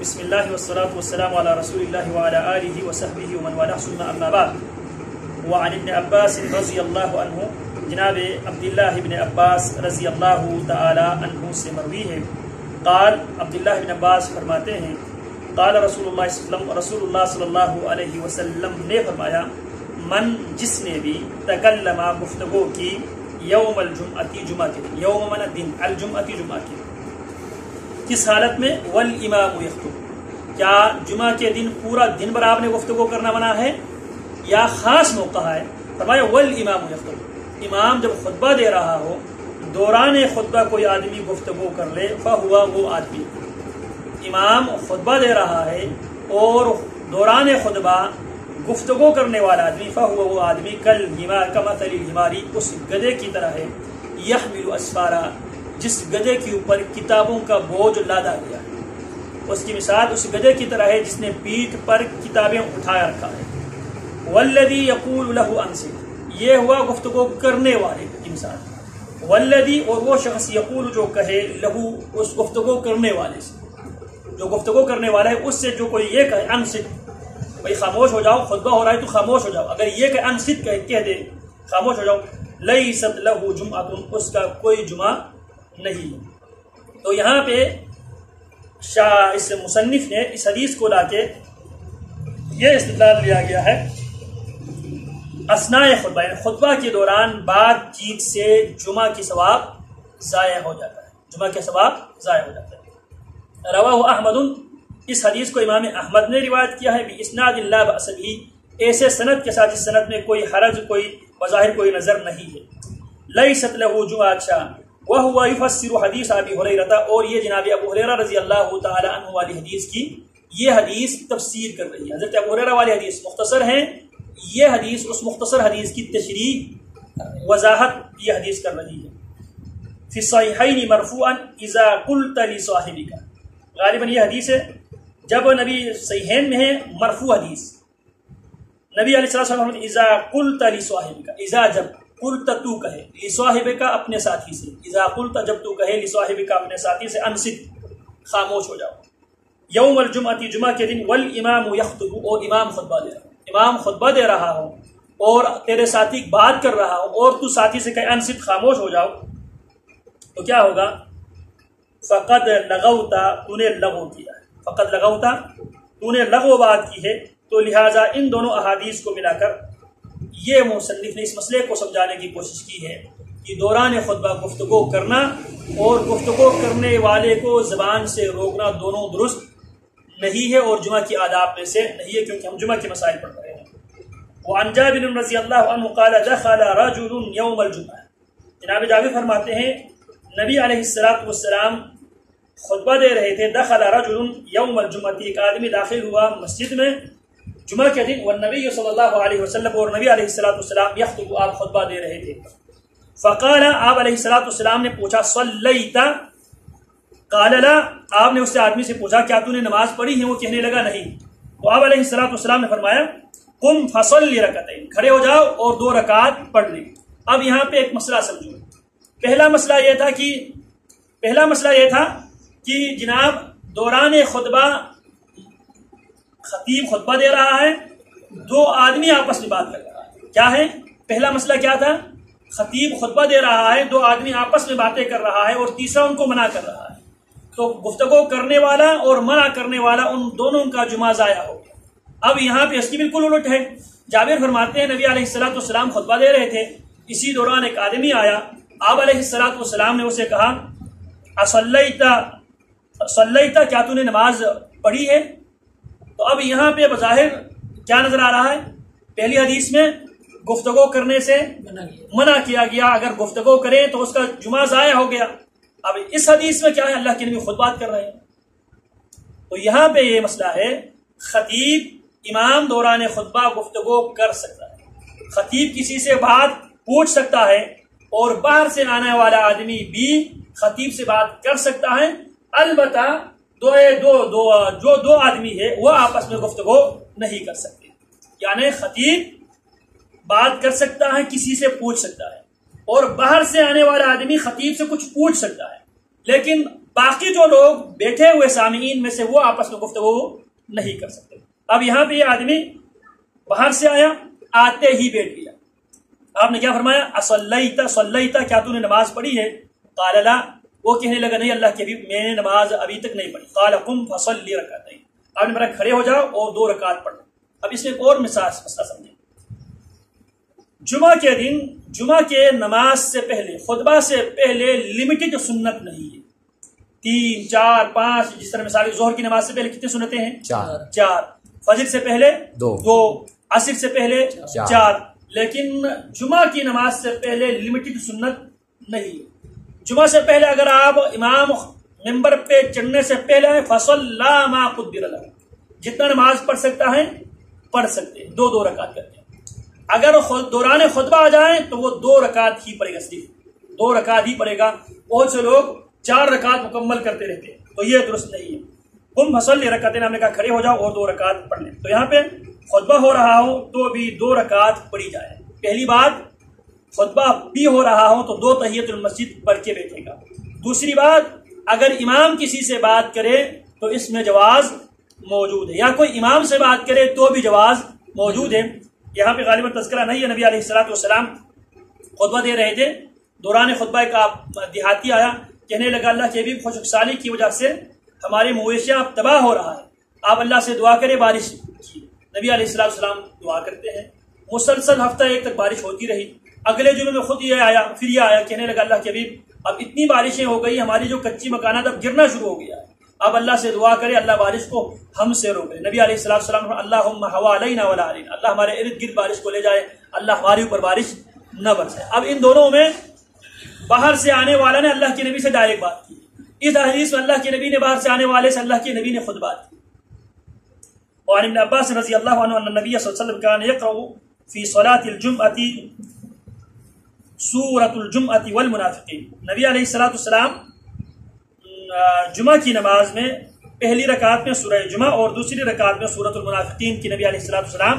بسم اللہ والصلاة والسلام علی رسول اللہ وعلی آلہ وصحبہ ومن والاه ثم اما بعد. وعن ابن عباس رضی اللہ عنہ، جناب عبداللہ ابن عباس رضی اللہ تعالی عنہ سے مروی ہے، قال عبداللہ ابن عباس فرماتے ہیں قال رسول اللہ صلی اللہ علیہ وسلم نے فرمایا، من جس نے بھی تکلم گفتگو کی یوم الجمعتی جمعہ کے دن، یوم من دن، الجمعتی جمعہ کے دن، کس حالت میں؟ والامام یخطب، کیا جمعہ کے دن پورا دن بھر آپ نے گفتگو کرنا منع ہے یا خاص موقع ہے؟ فرمایا والامام یخطب، امام جب خطبہ دے رہا ہو، دوران خطبہ کوئی آدمی گفتگو کر لے فہوا، وہ آدمی، امام خطبہ دے رہا ہے اور دوران خطبہ گفتگو کرنے والا آدمی، فہوا، وہ آدمی، کمثل الحماری، اس گدھے کی طرح ہے، یحمل اسفارا، جس گدھے کے اوپر کتابوں کا بوجھ لادا گیا ہے، اس کی مثال اس گدھے کی طرح ہے جس نے پیٹھ پر کتابیں اٹھایا رکھا ہے۔ والذی یقول له انصت، یہ ہوا گفتگو کرنے والے کی مثال، والذی، اور وہ شخص، یقول، جو کہے، لہو، اس گفتگو کرنے والے سے، جو گفتگو کرنے والا ہے اس سے جو کوئی یہ کہے انصت، بھائی خاموش ہو جاؤ، خطبہ ہو رہا ہے تو خاموش ہو جاؤ، اگر یہ کہ انصت کہہ دے خاموش ہو جاؤ، لیست لہ جمعۃ، اس کا کوئی جمعہ نہیں ہے۔ تو یہاں پہ اس مصنف نے اس حدیث کو لا کے یہ استدلال لیا گیا ہے، اثناء خطبہ، یعنی خطبہ کے دوران بات چیت سے جمعہ کی ثواب ضائع ہو جاتا ہے، جمعہ کے ثواب ضائع ہو جاتا ہے۔ رواہ احمد، اس حدیث کو امام احمد نے روایت کیا ہے، باسناد لا بأس بہ، ایسے سند کے ساتھ، اس سند میں کوئی حرج، کوئی بظاہر کوئی نظر نہیں ہے۔ لیست لہ جمعہ، اچھا، وہو یفسر حدیث ابی ہریرہ، اور یہ جناب ابو ہریرہ رضی اللہ تعالی عنہ والی حدیث کی یہ حدیث تفسیر کر رہی ہے۔ حضرت ابو ہریرہ والی حدیث مختصر ہے، یہ حدیث اس مختصر حدیث کی تشریح، وضاحت یہ حدیث کر رہی ہے۔ فی الصحیحین مرفوعا اذا قلت لصاحبک، غالباً یہ حدیث ہے جب نبی صحیحین میں ہے، مرفوع حدیث، نبی علیہ الصلوۃ والسلام اذا قلت لصاحبک، اذا جب، قلت تو کہے، لصاحبک اپنے ساتھی سے، اذا قلت جب تو کہے، لصاحبک اپنے ساتھی سے، انصت خاموش ہو جاؤ، یوم الجمعتی جمعہ کے دن، والامام یخطب، اور امام خطبہ دے رہا ہو، امام خطبہ دے رہا ہو اور تیرے ساتھی بات کر رہا ہو اور تو ساتھی سے کہے انصت خاموش ہو جاؤ، تو کیا ہوگا؟ فقد لغوت، تو نے لغو کیا ہے، فقد لغوت، تو نے لغو بات کی ہے۔ تو لہٰذا ان دونوں احادیث کو ملا کر یہ مصنف نے اس مسئلے کو سمجھانے کی کوشش کی ہے کہ دوران خطبہ گفتگو کرنا اور گفتگو کرنے والے کو زبان سے روکنا دونوں درست نہیں ہے اور جمعہ کی آداب میں سے نہیں ہے، کیونکہ ہم جمعہ کے مسائل پڑھ رہے ہیں۔ وعن جابر رضی اللہ عنہ قال دخل رجل یوم الجمعہ، جناب جابر فرماتے ہیں نبی علیہ السلام خطبہ دے رہے تھے، دخل رجل یوم الجمعہ، ایک آدمی داخل ہوا مسجد میں جمعہ کے دن، والنبی صلی اللہ علیہ وسلم، اور نبی علیہ السلام یخطب، آپ خطبہ دے رہے تھے۔ فقال، آپ علیہ السلام نے پوچھا، صلیت؟ قال لا، آپ نے اس سے آدمی سے پوچھا کیا تو نے نماز پڑھی ہے؟ وہ کہنے لگا نہیں۔ تو آپ علیہ السلام نے فرمایا، قم فصلی رکعتین، کھڑے ہو جاؤ اور 2 رکعت پڑھ لیں۔ اب یہاں پہ ایک مسئلہ سمجھو، پہلا مسئلہ یہ تھا کہ جناب دوران خطبہ خطیب خطبہ دے رہا ہے، 2 آدمی آپس میں بات کر رہا ہے، کیا ہے؟ پہلا مسئلہ کیا تھا؟ خطیب خطبہ دے رہا ہے، 2 آدمی آپس میں باتیں کر رہا ہے اور تیسرا ان کو منع کر رہا ہے، تو گفتگو کرنے والا اور منع کرنے والا ان دونوں کا جمعہ ضائع ہو گیا۔ اب یہاں پہ اس کی بالکل الٹ ہے، جابر فرماتے ہیں نبی علیہ السلام خطبہ دے رہے تھے، اسی دوران ایک آدمی آیا، آپ علیہ السلام نے اسے کہا، صلیت، کیا تو نے نماز پڑھی ہے؟ تو اب یہاں پہ بظاہر کیا نظر آ رہا ہے؟ پہلی حدیث میں گفتگو کرنے سے منع کیا گیا، اگر گفتگو کرے تو اس کا جمعہ ضائع ہو گیا۔ اب اس حدیث میں کیا ہے؟ اللہ کے نبی خود بات کر رہے ہیں، تو یہاں پہ یہ مسئلہ ہے، خطیب امام دوران خطبہ گفتگو کر سکتا ہے، خطیب کسی سے بات پوچھ سکتا ہے اور باہر سے آنے والا آدمی بھی خطیب سے بات کر سکتا ہے، البتہ جو 2 آدمی ہے وہ آپس میں گفتگو نہیں کر سکتے، یعنی خطیب بات کر سکتا ہے، کسی سے پوچھ سکتا ہے، اور باہر سے آنے والا آدمی خطیب سے کچھ پوچھ سکتا ہے، لیکن باقی جو لوگ بیٹھے ہوئے سامعین میں سے وہ آپس میں گفتگو نہیں کر سکتے. اب یہاں پہ یہ آدمی باہر سے آیا, آتے ہی بیٹھ گیا. آپ نے کیا فرمایا؟ اصلیتا, کیا تو نے نماز پڑھی ہے؟ قال لا, وہ کہنے لگا نہیں اللہ کے حبیب میں نے نماز ابھی تک نہیں پڑھی. قال قم فصلی رکعتین, آپ نے میرا کھڑے ہو جاؤ اور 2 رکعت پڑھ لو. اب اس میں ایک اور مسئلہ سمجھیں. جمعہ کے دن جمعہ کے نماز سے پہلے, خطبہ سے پہلے لمیٹڈ سنت نہیں ہے. 3, 4, 5, جس طرح مثال ظہر کی نماز سے پہلے کتنے سنتیں ہیں؟ 4. فجر سے پہلے 2, عصر سے پہلے 4. لیکن جمعہ کی نماز سے پہلے لمیٹڈ سنت نہیں ہے. جمعہ سے پہلے اگر آپ امام ممبر پہ چڑھنے سے پہلے فصلی ما قدر لہ, جتنا نماز پڑھ سکتا ہے پڑھ سکتے, 2 رکعت کرتے ہیں. اگر دوران خطبہ آ جائیں تو وہ 2 رکعت ہی پڑے گا, صرف 2 رکعت ہی پڑے گا. بہت سے لوگ 4 رکعت مکمل کرتے رہتے ہیں, تو یہ درست نہیں ہے. قم فصلی رکعتین, ہم نے کہا کھڑے ہو جاؤ اور 2 رکعت پڑھ لیں. تو یہاں پہ خطبہ ہو رہا ہو تو بھی 2 رکعت پڑھی جائے. پہلی بات, خطبہ بھی ہو رہا ہو تو 2 تحیۃ المسجد پڑھ کے بیٹھے گا. دوسری بات, اگر امام کسی سے بات کرے تو اس میں جواز موجود ہے, یا کوئی امام سے بات کرے تو بھی جواز موجود ہے. یہاں پہ غالباً تذکرہ نہیں ہے. نبی علیہ الصلوۃ والسلام خطبہ دے رہے تھے, دوران خطبہ ایک دیہاتی آیا, کہنے لگا اللہ کے حبیب خشک سالی کی وجہ سے ہمارے مویشیاں تباہ ہو رہا ہے, آپ اللہ سے دعا کرے بارش کی. نبی علیہ الصلوۃ والسلام دعا کرتے ہیں. مسلسل ہفتہ ایک تک بارش ہوتی رہی. اگلے جمعے میں خود یہ آیا, پھر یہ آیا, کہنے لگا اللہ کے حبیب اب اتنی بارشیں ہو گئی, ہماری جو کچی مکانات اب گرنا شروع ہو گیا ہے, اب اللہ سے دعا کرے اللہ بارش کو ہم سے روکے. نبی علیہ الصلوۃ والسلام اللہم حوالینا ولا علینا, اللہ ہمارے ارد گرد بارش کو لے جائے, اللہ ہمارے اوپر بارش نہ برسائے. اب ان دونوں میں باہر سے آنے والا نے اللہ کے نبی سے ڈائریکٹ بات کی. اس حدیث میں اللہ کے نبی نے باہر سے آنے والے سے اللہ کے نبی نے خود بات کی. وعن ابن عباس رضی اللہ عنہ ان النبی صلی اللہ علیہ وسلم کان یقرأ فی صلاة الجمعة سورۃ الجمعة والمنافقین. نبی علیہ الصلوۃ والسلام جمعہ کی نماز میں پہلی رکعت میں سورہ جمعہ اور دوسری رکعت میں سورۃ المنافقین کی نبی علیہ الصلوۃ والسلام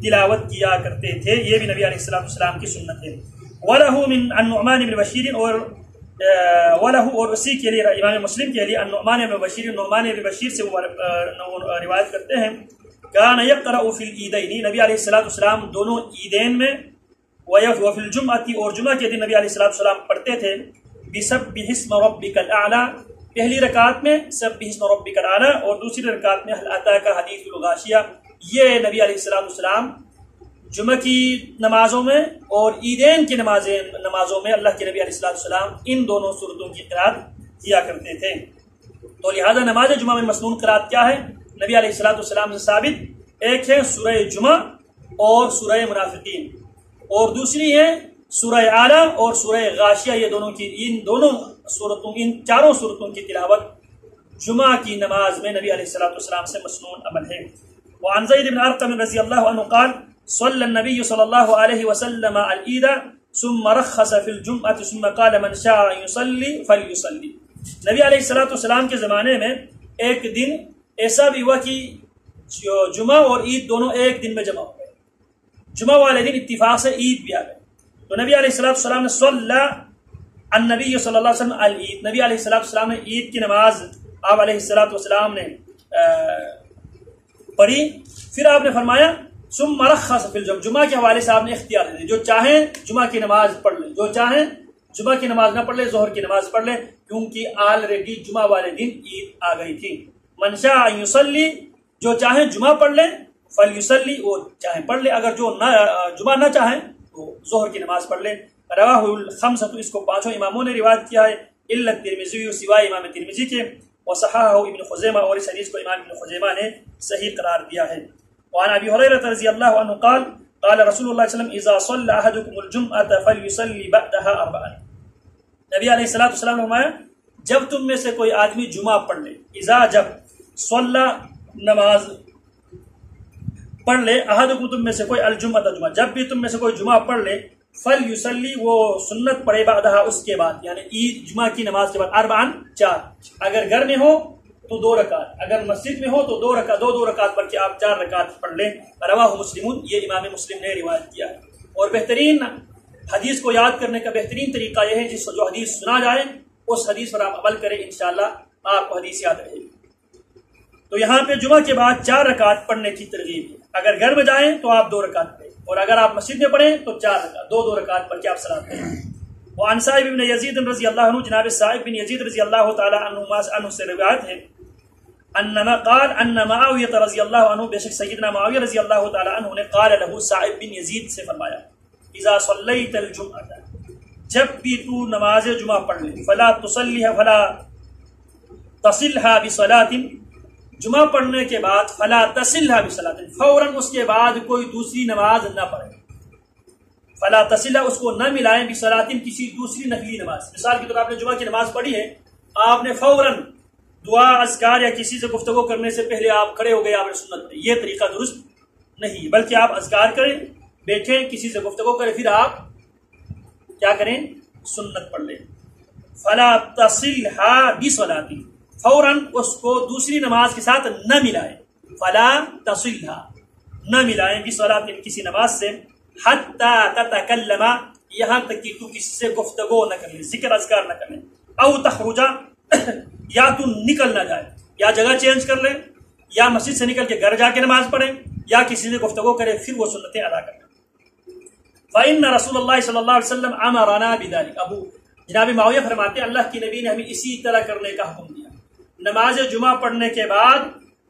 تلاوت کیا کرتے تھے. یہ بھی نبی علیہ الصلوۃ والسلام کی سنت ہے. وَلَهُ مِنْ النُّعْمَانِ بن بشیر, اور وَلَهُ اور اسی کے لیے امام مسلم کے لیے النعمان بن بشیر, نعمان بن بشیر سے وہ روایت کرتے ہیں, كَانَ يَقْرَأُ فِي الْعِيدَيْنِ, نبی علیہ الصلوۃ والسلام دونوں عیدین میں, وَفِي الْجُمْعَةِ اور جمعہ کے دن نبی علیہ الصلوۃ والسلام پڑھتے تھے بِسَبِّحِ اسْمَ رَبِّكَ الْأَعْلَى, پہلی رکعت میں سبح اسم ربک الاعلی اور دوسری رکعت میں هل اتاک حدیث الغاشیہ. یہ نبی علیہ الصلوۃ والسلام جمعہ کی نمازوں میں اور عیدین کی نمازوں میں اللہ کے نبی علیہ الصلوۃ والسلام ان دونوں سورتوں کی قرات کیا کرتے تھے. تو لہذا نماز جمعہ میں مسنون قرات کیا ہے؟ نبی علیہ الصلوۃ والسلام سے ثابت, ایک ہے سورہ جمعہ اور سورہ منافقین, اور دوسری ہے سورہ اعلیٰ اور سورہ غاشیہ. یہ دونوں کی ان چاروں صورتوں کی تلاوت جمعہ کی نماز میں نبی علیہ الصلوۃ والسلام سے مسنون عمل ہے. وعن زید بن ارقم رضی اللہ عنہ قال صلی النبی صلی اللہ علیہ وسلم العید ثم رخص فی الجمعۃ ثم قال من شاء یصلی فلیصلی. نبی علیہ الصلوۃ والسلام کے زمانے میں ایک دن ایسا بھی ہوا کہ جمعہ اور عید دونوں ایک دن میں جمع ہو گئے. جمعہ والے دن اتفاق سے عید بھی آ گئے, تو نبی علیہ الصلوۃ والسلام نے صلی النبی صلی اللہ علیہ وسلم العید, نبی علیہ الصلوۃ والسلام نے عید کی نماز آپ علیہ الصلوۃ والسلام نے پڑھی. پھر آپ نے فرمایا ثم رخص فی الجمعہ, جمعہ کے حوالے سے آپ نے اختیار دے دی, جو چاہیں جمعہ کی نماز پڑھ لیں, جو چاہیں جمعہ کی نماز نہ پڑھ لیں, ظہر کی نماز پڑھ لیں, کیونکہ آلریڈی جمعہ والے دن عید آ گئی تھی. من شاء یصلی, جو چاہیں جمعہ پڑھ لیں, فلیصلی, وہ چاہیں پڑھ لیں, اگر جو جمعہ نہ چاہیں تو ظہر کی نماز پڑھ لیں. رواہ الخمسۃ, اس کو 5 اماموں نے روایت کیا ہے, الا الترمذی, سوائے امام ترمذی کے, وصححہ ابن خزیمہ, اور اس حدیث کو امام ابن خزیمہ نے صحیح قرار دیا ہے. وعن ابی ہریرہ رضی اللہ عنہ قال قال رسول اللہ صلی اللہ علیہ وسلم اذا صلى احدكم الجمعة فليصلي بعدها 4. نبی علیہ الصلوۃ والسلام نے فرمایا جب تم میں سے کوئی آدمی جمعہ پڑھ لے, اذا جب, صلی نماز پڑھ لے, احدکم تم میں سے کوئی, الجمعۃ جمعہ, جب بھی تم میں سے کوئی جمعہ پڑھ لے, فلیصلی, وہ سنت پڑھے بعدها, اس کے بعد, یعنی عید جمعہ کی نماز کے بعد, 4. اگر گھر میں ہو تو 2 رکعت, اگر مسجد میں ہو تو 2 رکعت پڑھ کے آپ 4 رکعت پڑھ لیں. رواہ مسلم, یہ امام مسلم نے روایت کیا ہے. اور بہترین حدیث کو یاد کرنے کا بہترین طریقہ یہ ہے جس کو جو حدیث سنا جائے اس حدیث پر آپ عمل کریں، انشاءاللہ آپ کو حدیث یاد رہے گی۔ تو یہاں پہ جمعہ کے بعد 4 رکعت پڑھنے کی ترغیب ہے۔ اگر گھر میں جائیں تو آپ 2 رکعت پڑھیں، اور اگر آپ مسجد میں پڑھیں تو 4 رکعت، 2 رکعت پڑھ کے آپ صلاۃ پڑھیں۔ وعن صائب بن یزید رضی اللہ عنہ، جناب صائب بن یزید رضی اللہ تعالی عنہ سے روایت ہے، انما قال ان معاویہ رضی اللہ عنہ، بے شک سیدنا معاویہ رضی اللہ تعالی عنہ نے قال له صائب بن یزید سے فرمایا، اذا صلیت الجمعہ، جب بھی تو نماز جمعہ پڑھ لے، فلا تصلها بصلاۃ، جمعہ پڑھنے کے بعد فلا تصلها بصلاۃ، فوراً اس کے بعد کوئی دوسری نماز نہ پڑھے، فلا تصلها اس کو نہ ملائیں، بصلاۃ کسی دوسری نفلی نماز۔ مثال کے طور پر آپ نے جمعہ کی نماز پڑھی ہے، آپ نے فوراً دعا اذکار یا کسی سے گفتگو کرنے سے پہلے آپ کھڑے ہو گئے، آپ نے سنت پڑھی، یہ طریقہ درست نہیں ہے، بلکہ آپ اذکار کریں، بیٹھیں، کسی سے گفتگو کریں، پھر آپ کیا کریں، سنت پڑھ لیں۔ فلا تصلها بصلاۃ، فوراً اس کو دوسری نماز کے ساتھ نہ ملائیں، فلا تصلها نہ ملائیں، بصلاۃ کسی نماز سے، حتی تتکلم یہاں تک کہ تو کسی سے گفتگو نہ کر لیں، ذکر اذکار نہ کر لیں، او تخرج یا تو نکل نہ جائے، یا جگہ چینج کر لیں، یا مسجد سے نکل کے گھر جا کے نماز پڑھیں، یا کسی سے گفتگو کرے، پھر وہ سنتیں ادا کریں۔ فإن رسول اللہ صلی اللہ علیہ وسلم امرنا بذلك، ابو جناب معاویہ فرماتے ہیں اللہ کی نبی نے ہمیں اسی طرح کرنے کا حکم دیا، نماز جمعہ پڑھنے کے بعد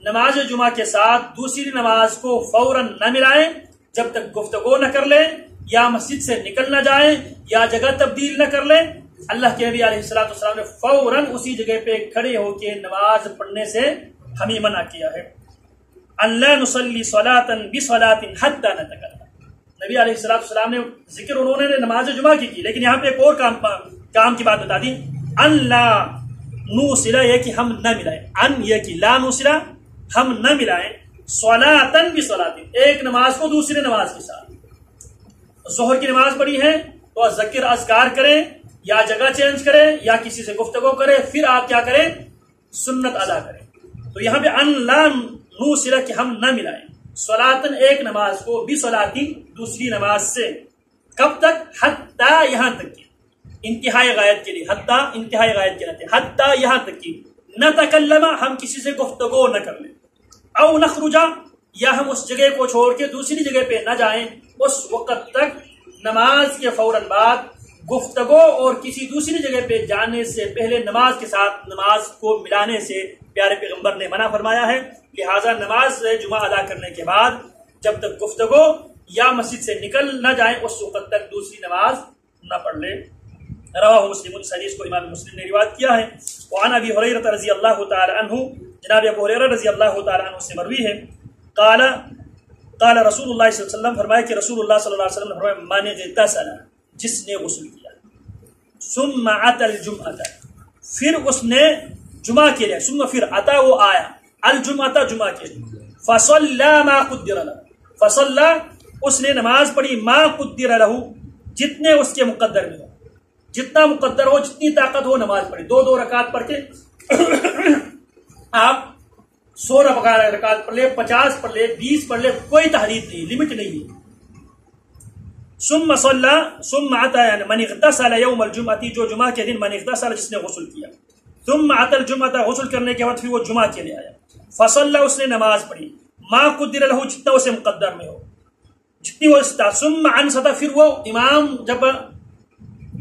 نماز جمعہ کے ساتھ دوسری نماز کو فوراً نہ ملائیں جب تک گفتگو نہ کر لیں، یا مسجد سے نکل نہ جائیں، یا جگہ تبدیل نہ کر لیں۔ اللہ کے نبی علیہ السلام نے فوراً اسی جگہ پہ کھڑے ہو کے نماز پڑھنے سے ہمیں منع کیا ہے۔ ان لا نصلی صلاۃ بصلاۃ حتی نتکلم، نبی علیہ السلام نے ذکر انہوں نے نماز جمعہ کی، لیکن یہاں پہ ایک اور کام کی بات بتا دی، ان لا نوصل، یہ کہ ہم نہ ملائیں، ان یہ کہ لا نوصل ہم نہ ملائیں، صلاۃ بصلاۃ ایک نماز کو دوسری نماز کے ساتھ۔ ظہر کی نماز پڑھی ہے تو ذکر اذکار کریں، یا جگہ چینج کریں، یا کسی سے گفتگو کریں، پھر آپ کیا کریں، سنت ادا کریں۔ تو یہاں پہ ان لا نوصل کہ ہم نہ ملائیں، صلاۃ ایک نماز کو، بصلاۃ دوسری نماز سے، کب تک، حتی یہاں تک کہ، انتہائی غایت کے لیے، حتی انتہائی غایت کے لیے، حتی یہاں تک کہ نتکلم ہم کسی سے گفتگو نہ کر لیں، او نخرج یا ہم اس جگہ کو چھوڑ کے دوسری جگہ پہ نہ جائیں، اس وقت تک نماز کے فوراً بعد گفتگو اور کسی دوسری جگہ پہ جانے سے پہلے نماز کے ساتھ نماز کو ملانے سے پیارے پیغمبر نے منع فرمایا ہے۔ لہٰذا نماز جمعہ ادا کرنے کے بعد جب تک گفتگو یا مسجد سے نکل نہ جائیں اس وقت تک دوسری نماز نہ پڑھ لیں۔ رواہ مسلم، اس حدیث کو امام مسلم نے روایت کیا ہے۔ وعن ابی ہریرہ رضی اللہ تعالی عنہ، جناب ابو ہریرہ رضی اللہ تعالی عنہ سے مروی ہے، قال رسول اللہ صلی اللہ علیہ وسلم، فرمایا کہ رسول اللہ صلی اللہ علیہ وسلم نے فرمایا، من اغتسل جس نے غسل کیا، ثم اتى الجمعہ پھر اس نے جمعہ کے لیے، ثم پھر اتا وہ آیا، الجمعہ جمعہ کے لیے، فصلى ما قدر له، فصلى اس نے نماز پڑھی، ما قدر له جتنے اس کے مقدر میں ہو، جتنا مقدر ہو، جتنی طاقت ہو نماز پڑھی، 2 رکعت پڑھ کے آپ 16 رکعت پڑھ لے، 50 پڑھ لے، 20 پڑھ لے، کوئی تحدید نہیں، لمٹ نہیں ہے۔ ثم صلى ثم اتى یعنی من اغتسل یوم الجمعہ، جو جمعہ کے دن من اغتسل جس نے غسل کیا، ثم اتى الجمعہ غسل کرنے کے بعد پھر وہ جمعہ کے لیے آیا، فصلى اس نے نماز پڑھی، ما قدر له جتنا اسے مقدر میں ہو، جتنی وہ استاد، ثم انصت پھر وہ امام جب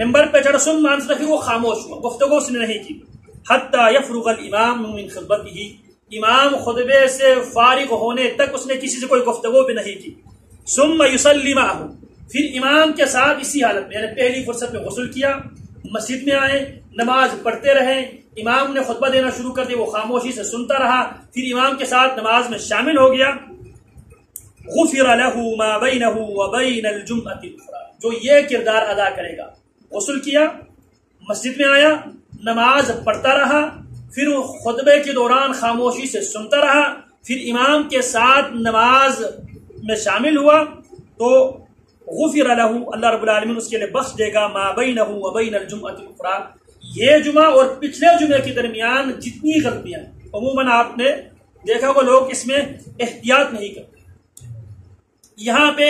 ممبر پہ چڑھا، ثم انصت پھر وہ خاموش ہوا، گفتگو اس نے نہیں کی، حتى يفرغ الامام من خطبته، امام خطبے سے فارغ ہونے تک اس نے کسی سے کوئی گفتگو بھی نہیں کی، ثم يصلي معه پھر امام کے ساتھ اسی حالت میں، یعنی پہلی فرصت میں غسل کیا، مسجد میں آئے، نماز پڑھتے رہے، امام نے خطبہ دینا شروع کر دیا، وہ خاموشی سے سنتا رہا، پھر امام کے ساتھ نماز میں شامل ہو گیا، غفر له ما بینه وبین الجمعۃ الاخرى، جو یہ کردار ادا کرے گا، غسل کیا، مسجد میں آیا، نماز پڑھتا رہا، پھر خطبے کے دوران خاموشی سے سنتا رہا، پھر امام کے ساتھ نماز میں شامل ہوا، تو غفر له اللہ رب العالمین اس کے لیے بخش دے گا، ما بینہ وبین الجمعۃ الاخرى، یہ جمعہ اور پچھلے جمعے کے درمیان جتنی غلطیاں، عموماً آپ نے دیکھا ہوگا لوگ اس میں احتیاط نہیں کرتے، یہاں پہ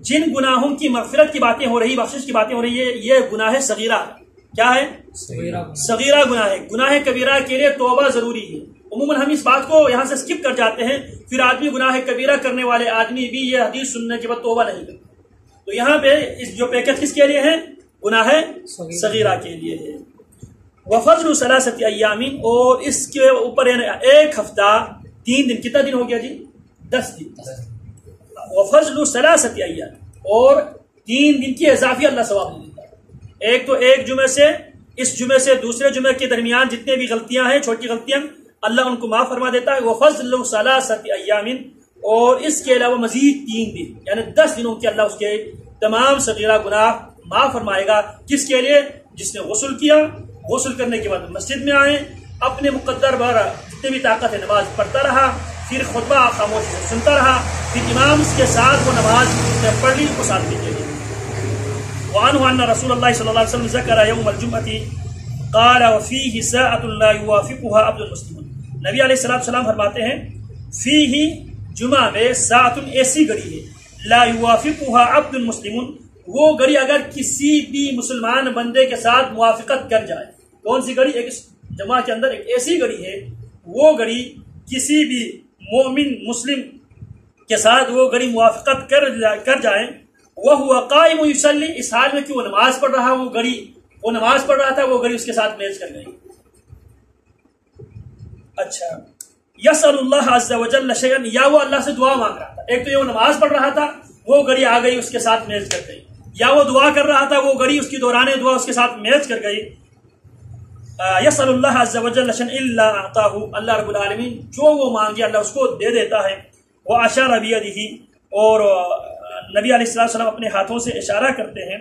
جن گناہوں کی مغفرت کی باتیں ہو رہی، بخشش کی باتیں ہو رہی ہے، یہ گناہ صغیرہ ہے، کیا ہے؟ صغیرہ گناہ ہے. گناہ کبیرہ کے لیے توبہ ضروری ہے. عموماً ہم اس بات کو یہاں سے سکپ کر جاتے ہیں، پھر آدمی گناہ کبیرہ کرنے والے آدمی بھی یہ حدیث سننے کے بعد توبہ نہیں کرتے. تو یہاں پہ اس جو پیکج کس کے لیے ہے؟ گناہ صغیرہ کے لیے ہے. وفضل ثلاثۃ ایام، اور اس کے اوپر ایک ہفتہ 3 دن. کتنا دن ہو گیا جی؟ 10 دن. وفضل ثلاثۃ ایام، اور 3 دن کی اضافی اللہ ثواب نہیں دیتا. ایک تو ایک جمعے سے، اس جمعے سے دوسرے جمعے کے درمیان جتنے بھی غلطیاں ہیں، چھوٹی غلطیاں، اللہ ان کو معاف فرما دیتا ہے. وفضل ثلاثۃ ایام، اور اس کے علاوہ مزید 3 دن، یعنی 10 دنوں کے اللہ اس کے تمام صغیرہ گناہ معاف فرمائے گا. کس کے لیے؟ جس نے غسل کیا، غسل کرنے کے بعد مسجد میں آئے، اپنے مقدر بھر جتنے بھی طاقت ہے نماز پڑھتا رہا، پھر خطبہ خاموشی سے سنتا رہا، پھر امام کے ساتھ وہ نماز پڑھ لی کو ساتھ لیجیے. وعنہ ان رسول اللہ صلی اللہ علیہ وسلم ذکر یوم الجمعہ قال وفیہ ساعۃ لا یوافقها عبد المسلم. نبی علیہ السلام فرماتے ہیں فیہ، جمعہ میں، ساعۃ ایسی گھڑی ہے، لا یوافقها عبد المسلم، وہ گھڑی اگر کسی بھی مسلمان بندے کے ساتھ موافقت کر جائے. کون سی گھڑی؟ ایک جمعہ کے اندر ایک ایسی گھڑی ہے، وہ گھڑی کسی بھی مومن مسلم کے ساتھ وہ گھڑی موافقت کر جائیں، وہ قائم یصلی، اس حال میں کہ وہ نماز پڑھ رہا، وہ نماز پڑھ رہا تھا، وہ گھڑی اس کے ساتھ میچ کر گئی. اچھا، یسأل اللہ عز وجل شیئا، یا وہ اللہ سے دعا مانگ رہا تھا. ایک تو یہ وہ نماز پڑھ رہا تھا، وہ گھڑی آ گئی اس کے ساتھ میچ کر گئی، یا وہ دعا کر رہا تھا، وہ گھڑی اس کی دوران دعا اس کے ساتھ میچ کر گئی. یسأل اللہ عز وجل شیئا الا اعطاہ، اللہ رب العالمین جو وہ مانگے اللہ اس کو دے دیتا ہے. واشار بیدہ، اور نبی علیہ السلام اپنے ہاتھوں سے اشارہ کرتے ہیں.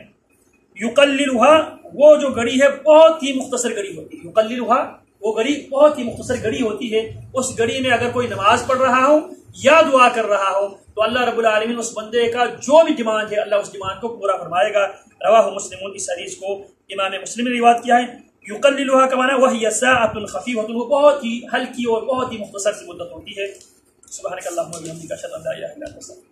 یقللھا، وہ جو گھڑی ہے بہت ہی مختصر گھڑی ہوتی ہے. یقللھا، وہ گھڑی بہت ہی مختصر گھڑی ہوتی ہے. اس گھڑی میں اگر کوئی نماز پڑھ رہا ہو یا دعا کر رہا ہو تو اللہ رب العالمین اس بندے کا جو بھی ڈیمانڈ ہے اللہ اس ڈیمانڈ کو پورا فرمائے گا. رواہ مسلم، اس حدیث کو امام مسلم نے روایت کیا ہے. یقللھا کا معنی وہی ساعۃ خفیفۃ، وہ بہت ہی ہلکی اور بہت ہی مختصر سی مدت ہوتی ہے. سبحانک اللہم و بحمدک اشہد ان لا الہ الا انت